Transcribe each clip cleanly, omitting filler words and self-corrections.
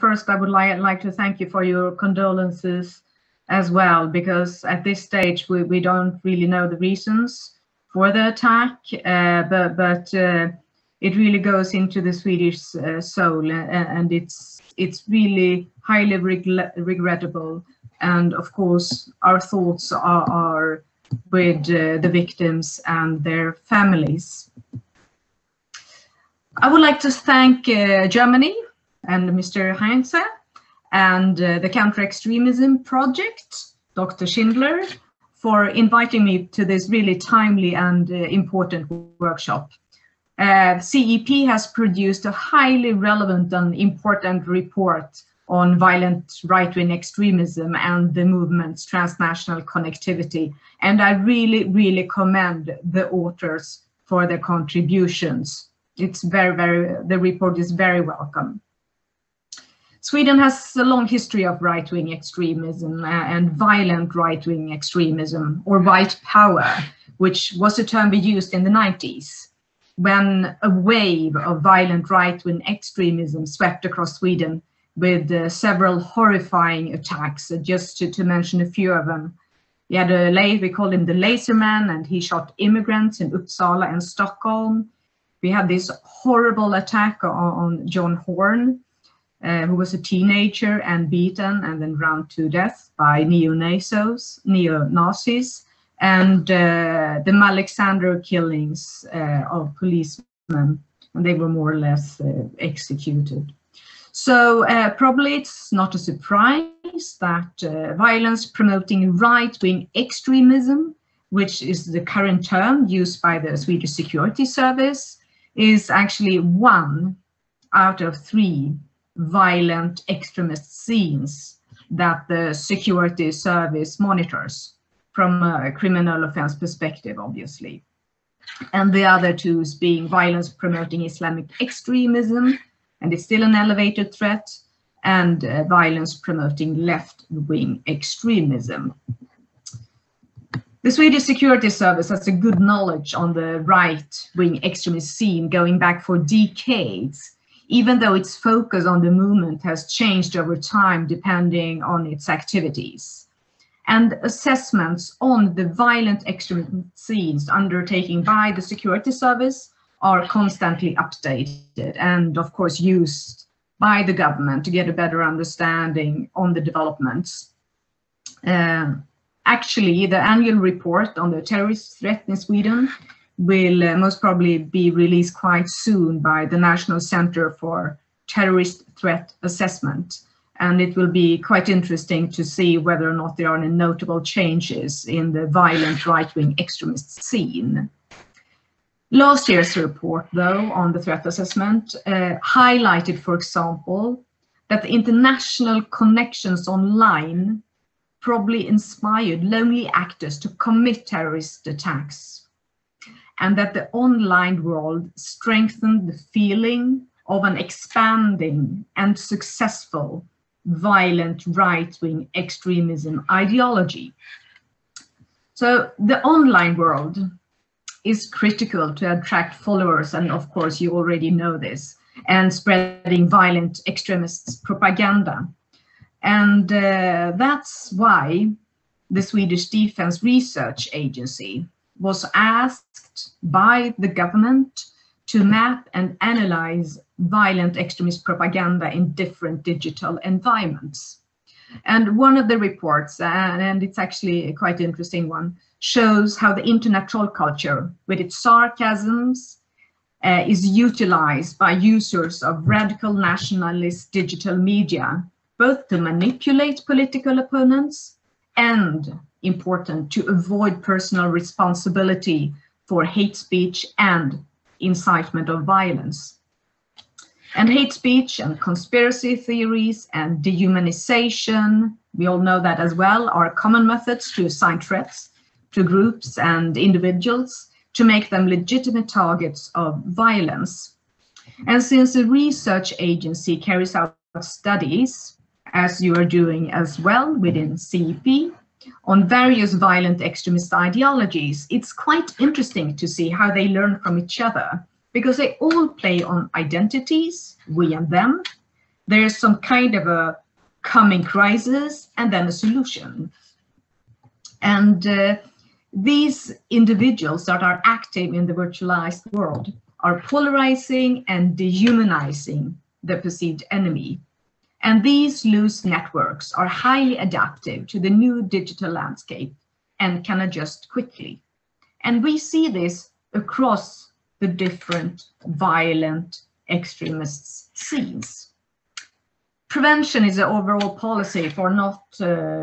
first I would like to thank you for your condolences as well, because at this stage we don't really know the reasons for the attack, but it really goes into the Swedish soul, and it's really highly regrettable. And of course, our thoughts are with the victims and their families. I would like to thank Germany and Mr. Heinze and the Counter Extremism Project, Dr. Schindler, for inviting me to this really timely and important workshop. CEP has produced a highly relevant and important report on violent right-wing extremism and the movement's transnational connectivity. And I really commend the authors for their contributions. It's the report is very welcome. Sweden has a long history of right-wing extremism and violent right-wing extremism, or white power, which was a term we used in the 90s, when a wave of violent right-wing extremism swept across Sweden with several horrifying attacks, just to mention a few of them. We had we called him the Laser Man, and he shot immigrants in Uppsala and Stockholm. We had this horrible attack on John Horn, who was a teenager and beaten and then drowned to death by neo-Nazis, and the Alexander killings of policemen, and they were more or less executed. So probably it's not a surprise that violence promoting right-wing extremism, which is the current term used by the Swedish Security Service, is actually 1 out of 3 violent extremist scenes that the Security Service monitors from a criminal offense perspective, obviously. And the other 2 being violence promoting Islamic extremism, and it's still an elevated threat, and violence promoting left-wing extremism. The Swedish Security Service has a good knowledge on the right-wing extremist scene going back for decades, even though its focus on the movement has changed over time depending on its activities. And assessments on the violent extremist scenes undertaken by the Security Service are constantly updated and, of course, used by the government to get a better understanding on the developments. Actually, the annual report on the terrorist threat in Sweden will most probably be released quite soon by the National Center for Terrorist Threat Assessment. And it will be quite interesting to see whether or not there are any notable changes in the violent right-wing extremist scene. Last year's report, though, on the threat assessment highlighted, for example, that the international connections online probably inspired lonely actors to commit terrorist attacks, and that the online world strengthened the feeling of an expanding and successful violent right-wing extremism ideology. So the online world is critical to attract followers, and of course you already know this, and spreading violent extremist propaganda. And that's why the Swedish Defense Research Agency was asked by the government to map and analyze violent extremist propaganda in different digital environments. And one of the reports, and it's actually a quite interesting one, shows how the internet troll culture, with its sarcasms, is utilized by users of radical nationalist digital media, both to manipulate political opponents and, important, to avoid personal responsibility for hate speech and incitement of violence. And hate speech and conspiracy theories and dehumanization, we all know that as well, are common methods to assign threats to groups and individuals to make them legitimate targets of violence. And since the research agency carries out studies, as you are doing as well within CEP, on various violent extremist ideologies, it's quite interesting to see how they learn from each other, because they all play on identities, we and them, There's some kind of a coming crisis and then a solution. And these individuals that are active in the virtualized world are polarizing and dehumanizing the perceived enemy. And these loose networks are highly adaptive to the new digital landscape and can adjust quickly. And we see this across the different violent extremist scenes. Prevention is an overall policy for not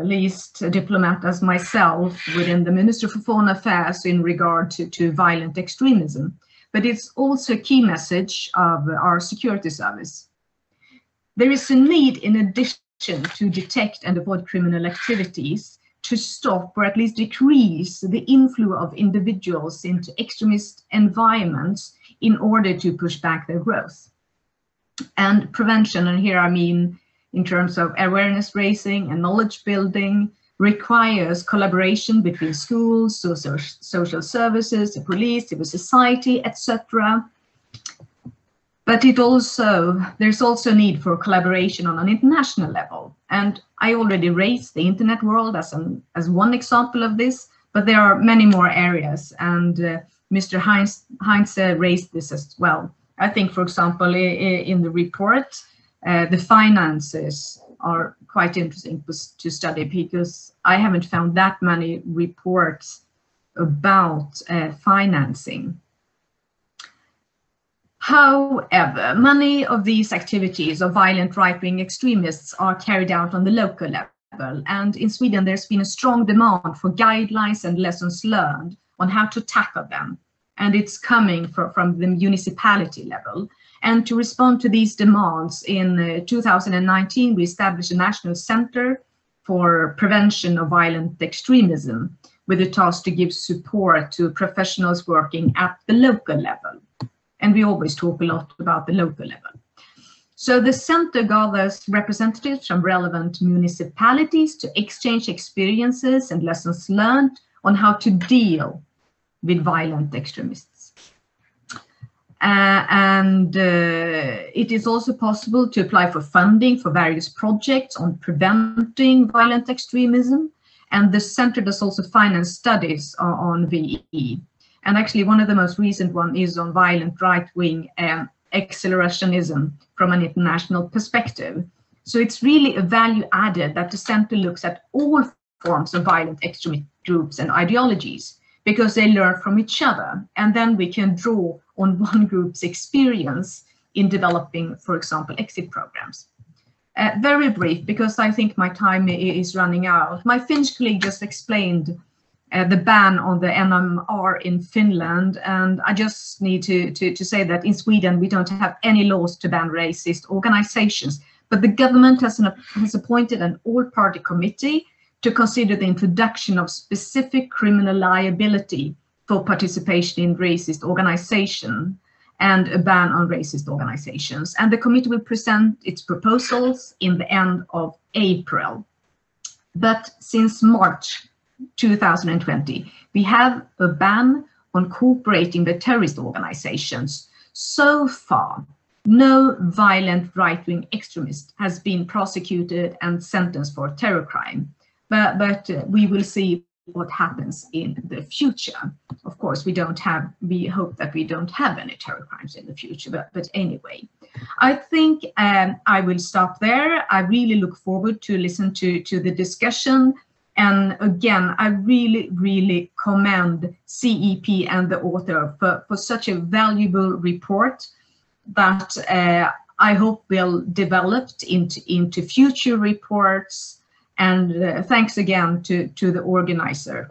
least a diplomat as myself within the Ministry for Foreign Affairs in regard to violent extremism. But it's also a key message of our security service. There is a need, in addition to detect and avoid criminal activities, to stop or at least decrease the inflow of individuals into extremist environments in order to push back their growth. And prevention, and here I mean in terms of awareness raising and knowledge building, requires collaboration between schools, social services, the police, civil society, etc. But there's also need for collaboration on an international level. And I already raised the internet world as one example of this, but there are many more areas. And Mr. Heinz raised this as well. I think, for example, in the report, the finances are quite interesting to study, because I haven't found that many reports about financing. However, many of these activities of violent right-wing extremists are carried out on the local level. And in Sweden, there's been a strong demand for guidelines and lessons learned on how to tackle them. And it's coming from the municipality level. And to respond to these demands, in 2019, we established a national center for prevention of violent extremism, with a task to give support to professionals working at the local level. And we always talk a lot about the local level. So the center gathers representatives from relevant municipalities to exchange experiences and lessons learned on how to deal with violent extremists. It is also possible to apply for funding for various projects on preventing violent extremism. And the center does also finance studies on VE. And actually, one of the most recent one is on violent right-wing accelerationism from an international perspective. So it's really a value added that the center looks at all forms of violent extremist groups and ideologies, because they learn from each other. And then we can draw on one group's experience in developing, for example, exit programs. Very brief, because I think my time is running out. My Finnish colleague just explained the ban on the NMR in Finland, and I just need to say that in Sweden we don't have any laws to ban racist organizations, but the government has appointed an all-party committee to consider the introduction of specific criminal liability for participation in racist organization and a ban on racist organizations. And the committee will present its proposals in the end of April. But since March 2020, we have a ban on cooperating with terrorist organizations. So far, no violent right-wing extremist has been prosecuted and sentenced for terror crime. But we will see what happens in the future. Of course, we hope that we don't have any terror crimes in the future, but anyway. I think I will stop there. I really look forward to listen to the discussion. And again, I really commend CEP and the author for such a valuable report that I hope will develop into future reports. And thanks again to the organizer.